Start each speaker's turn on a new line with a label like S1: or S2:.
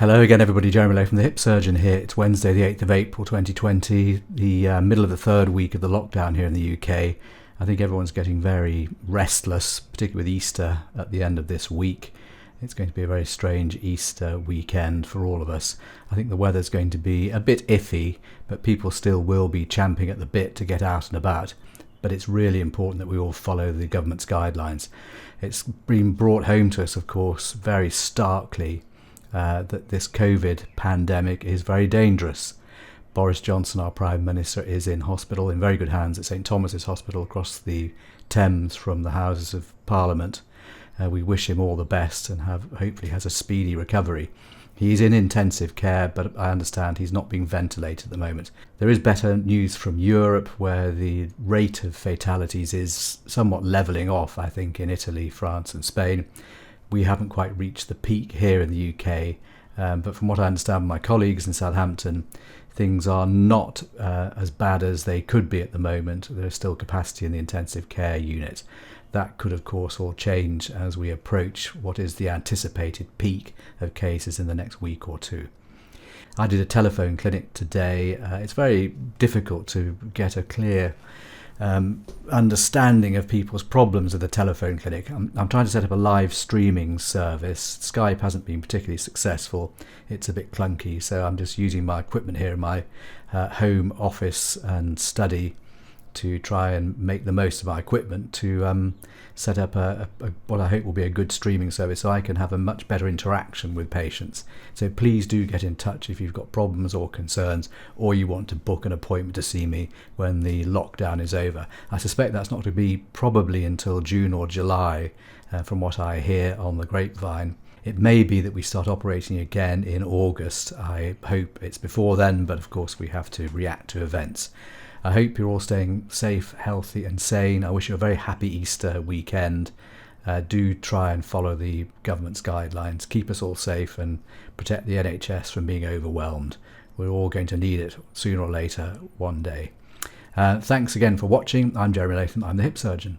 S1: Hello again, everybody. Jeremy Lowe from the Hip Surgeon here. It's Wednesday, the 8th of April 2020, the middle of the third week of the lockdown here in the UK. I think everyone's getting very restless, particularly with Easter at the end of this week. It's going to be a very strange Easter weekend for all of us. I think the weather's going to be a bit iffy, but people still will be champing at the bit to get out and about. But it's really important that we all follow the government's guidelines. It's been brought home to us, of course, very starkly, that this COVID pandemic is very dangerous. Boris Johnson, our Prime Minister, is in hospital, in very good hands at St Thomas's Hospital across the Thames from the Houses of Parliament. We wish him all the best and hopefully has a speedy recovery. He's in intensive care, but I understand he's not being ventilated at the moment. There is better news from Europe, where the rate of fatalities is somewhat levelling off, I think, in Italy, France and Spain. We haven't quite reached the peak here in the UK, but from what I understand from my colleagues in Southampton, things are not as bad as they could be at the moment. There's still capacity in the intensive care unit. That could, of course, all change as we approach what is the anticipated peak of cases in the next week or two. I did a telephone clinic today. It's very difficult to get a clear understanding of people's problems with the telephone clinic. I'm trying to set up a live streaming service. Skype hasn't been particularly successful. It's a bit clunky, so I'm just using my equipment here in my home office and study to try and make the most of my equipment to set up what I hope will be a good streaming service, so I can have a much better interaction with patients. So please do get in touch if you've got problems or concerns, or you want to book an appointment to see me when the lockdown is over. I suspect that's not going to be probably until June or July, from what I hear on the grapevine. It may be that we start operating again in August. I hope it's before then, but of course we have to react to events. I hope you're all staying safe, healthy and sane. I wish you a very happy Easter weekend. Do try and follow the government's guidelines. Keep us all safe and protect the NHS from being overwhelmed. We're all going to need it sooner or later, one day. Thanks again for watching. I'm Jeremy Latham. I'm the Hip Surgeon.